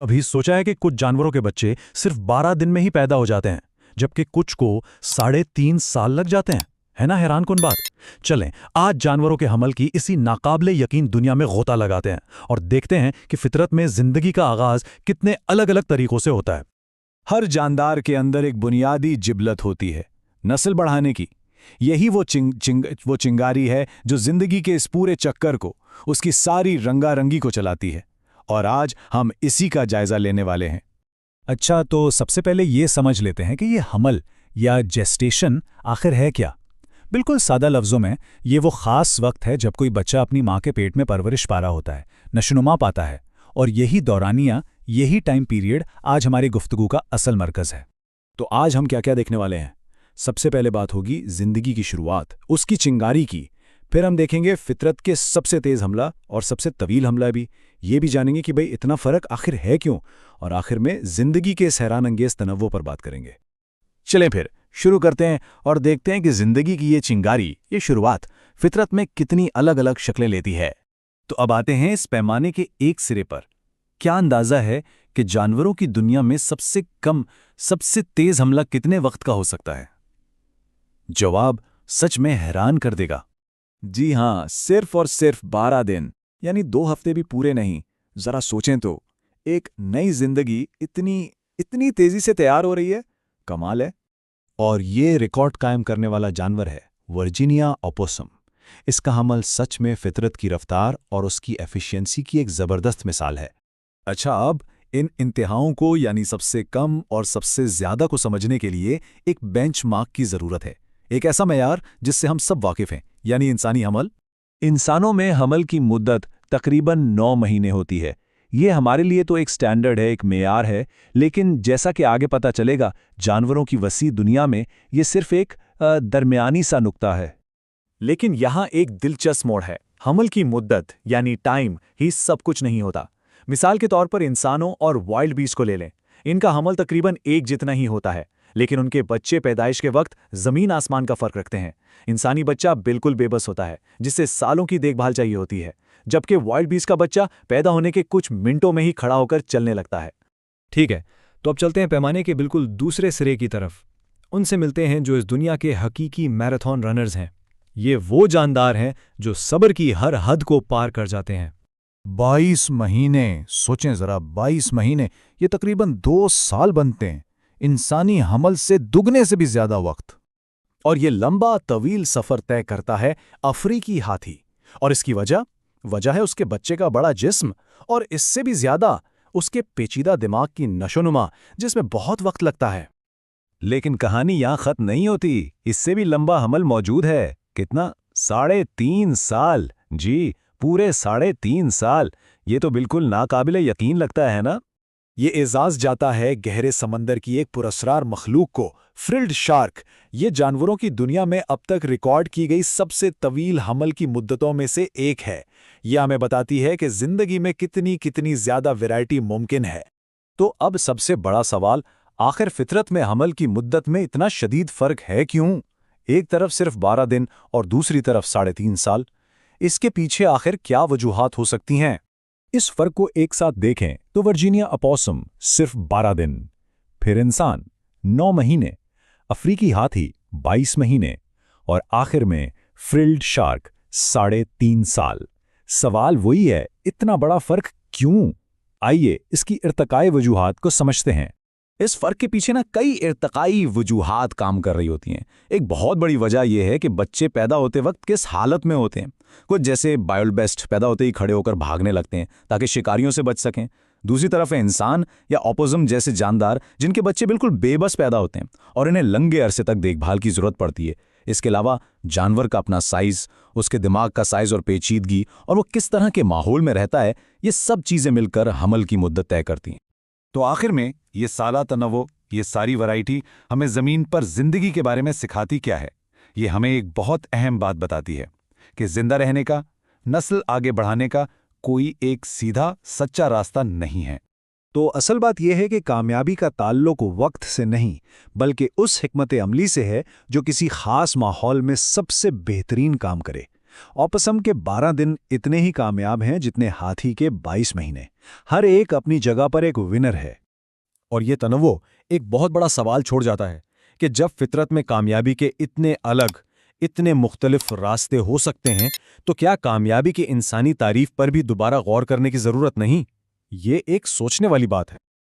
अभी सोचा है कि कुछ जानवरों के बच्चे सिर्फ 12 दिन में ही पैदा हो जाते हैं, जबकि कुछ को 3.5 साल लग जाते हैं। है ना हैरानकुन बात। चलें आज जानवरों के हमल की इसी नाकाबिले यकीन दुनिया में गोता लगाते हैं और देखते हैं कि फितरत में जिंदगी का आगाज कितने अलग अलग तरीकों से होता है। हर जानदार के अंदर एक बुनियादी जिबलत होती है, नस्ल बढ़ाने की। यही वो चिंगारी है जो जिंदगी के इस पूरे चक्कर को, उसकी सारी रंगारंगी को चलाती है। और आज हम इसी का जायजा लेने वाले हैं। अच्छा, तो सबसे पहले ये समझ लेते हैं कि ये हमल या जेस्टेशन आखिर है क्या। बिल्कुल सादा लफ्ज़ों में ये वो ख़ास वक्त है जब कोई बच्चा अपनी माँ के पेट में परवरिश पा रहा होता है, नशोनुमा पाता है, और यही दौरानिया, यही टाइम पीरियड आज हमारी गुफ्तगू का असल मरकज़ है। तो आज हम क्या क्या देखने वाले हैं? सबसे पहले बात होगी जिंदगी की शुरुआत, उसकी चिंगारी की। फिर हम देखेंगे फितरत के सबसे तेज़ हमला और सबसे तवील हमला भी। ये भी जानेंगे कि भाई इतना फ़र्क आखिर है क्यों, और आखिर में जिंदगी के इस हैरान अंगेज़ तनव्वो पर बात करेंगे। चलें फिर शुरू करते हैं और देखते हैं कि जिंदगी की ये चिंगारी, ये शुरुआत फितरत में कितनी अलग अलग शक्लें लेती है। तो अब आते हैं इस पैमाने के एक सिरे पर। क्या अंदाज़ा है कि जानवरों की दुनिया में सबसे कम, सबसे तेज़ हमला कितने वक्त का हो सकता है? जवाब सच में हैरान कर देगा। जी हां, सिर्फ और सिर्फ 12 दिन, यानी 2 हफ्ते भी पूरे नहीं। जरा सोचें तो, एक नई जिंदगी इतनी तेजी से तैयार हो रही है। कमाल है। और ये रिकॉर्ड कायम करने वाला जानवर है वर्जीनिया ओपोसम। इसका हमल सच में फितरत की रफ्तार और उसकी एफिशिएंसी की एक जबरदस्त मिसाल है। अच्छा, अब इन इंतहाओं को, यानी सबसे कम और सबसे ज्यादा को समझने के लिए एक बेंचमार्क की जरूरत है, एक ऐसा मेयार जिससे हम सब वाकिफ हैं, यानी इंसानी हमल। इंसानों में हमल की मुद्दत तकरीबन 9 महीने होती है। ये हमारे लिए तो एक स्टैंडर्ड है, एक मेयार है, लेकिन जैसा कि आगे पता चलेगा, जानवरों की वसी दुनिया में ये सिर्फ एक दरमियानी सा नुक्ता है। लेकिन यहाँ एक दिलचस्प मोड़ है। हमल की मुद्दत यानी टाइम ही सब कुछ नहीं होता। मिसाल के तौर पर इंसानों और वाइल्ड बीस्ट को ले लें। इनका हमल तकरीबन एक जितना ही होता है, लेकिन उनके बच्चे पैदाइश के वक्त जमीन आसमान का फर्क रखते हैं। इंसानी बच्चा बिल्कुल बेबस होता है, जिससे सालों की देखभाल चाहिए होती है, जबकि वाइल्ड बीस्ट का बच्चा पैदा होने के कुछ मिनटों में ही खड़ा होकर चलने लगता है। ठीक है, तो अब चलते हैं पैमाने के बिल्कुल दूसरे सिरे की तरफ। उनसे मिलते हैं जो इस दुनिया के हकीकी मैराथन रनर्स हैं। ये वो जानदार हैं जो सब्र की हर हद को पार कर जाते हैं। 22 महीने, सोचें जरा, 22 महीने, ये तकरीबन 2 साल बनते हैं। इंसानी हमल से दुगने से भी ज्यादा वक्त। और ये लंबा तवील सफर तय करता है अफ्रीकी हाथी। और इसकी वजह है उसके बच्चे का बड़ा जिस्म, और इससे भी ज्यादा उसके पेचीदा दिमाग की नशोनुमा, जिसमें बहुत वक्त लगता है। लेकिन कहानी यहां खत्म नहीं होती, इससे भी लंबा हमल मौजूद है। कितना? 3.5 साल। जी, पूरे 3.5 साल। ये तो बिल्कुल नाकाबिले यकीन लगता है ना। ये एजाज जाता है गहरे समंदर की एक पुरस्रार मखलूक को, फ्रिल्ड शार्क। ये जानवरों की दुनिया में अब तक रिकॉर्ड की गई सबसे तवील हमल की मुद्दतों में से एक है। यह हमें बताती है कि जिंदगी में कितनी ज्यादा वैरायटी मुमकिन है। तो अब सबसे बड़ा सवाल, आखिर फितरत में हमल की मुद्दत में इतना शदीद फर्क है क्यों? एक तरफ सिर्फ 12 दिन और दूसरी तरफ 3.5 साल। इसके पीछे आखिर क्या वजूहात हो सकती हैं? इस फर्क को एक साथ देखें तो वर्जीनिया ओपोसम सिर्फ 12 दिन, फिर इंसान 9 महीने, अफ्रीकी हाथी 22 महीने, और आखिर में फ्रिल्ड शार्क 3.5 साल। सवाल वही है, इतना बड़ा फर्क क्यों? आइए इसकी इर्तकाई वजूहात को समझते हैं। इस फर्क के पीछे कई इर्तकाई वजूहात काम कर रही होती हैं। एक बहुत बड़ी वजह यह है कि बच्चे पैदा होते वक्त किस हालत में होते हैं। कुछ जैसे वाइल्ड बेस्ट पैदा होते ही खड़े होकर भागने लगते हैं ताकि शिकारियों से बच सकें। दूसरी तरफ है इंसान या ओपोसम जैसे जानदार, जिनके बच्चे बिल्कुल बेबस पैदा होते हैं और इन्हें लंबे अरसे तक देखभाल की जरूरत पड़ती है। इसके अलावा जानवर का अपना साइज, उसके दिमाग का साइज और पेचीदगी, और वो किस तरह के माहौल में रहता है, ये सब चीजें मिलकर हमल की मुद्दत तय करती हैं। तो आखिर में ये साला तनव्वो, ये सारी वैरायटी हमें ज़मीन पर जिंदगी के बारे में सिखाती क्या है? ये हमें एक बहुत अहम बात बताती है कि जिंदा रहने का, नस्ल आगे बढ़ाने का कोई एक सीधा सच्चा रास्ता नहीं है। तो असल बात यह है कि कामयाबी का ताल्लुक वक्त से नहीं, बल्कि उस हिकमत अमली से है जो किसी खास माहौल में सबसे बेहतरीन काम करे। ऑपसम के 12 दिन इतने ही कामयाब हैं जितने हाथी के 22 महीने। हर एक अपनी जगह पर एक विनर है। और ये तनव्वुर एक बहुत बड़ा सवाल छोड़ जाता है कि जब फितरत में कामयाबी के इतने अलग, इतने मुख्तलिफ रास्ते हो सकते हैं, तो क्या कामयाबी की इंसानी तारीफ पर भी दोबारा गौर करने की ज़रूरत नहीं? ये एक सोचने वाली बात है।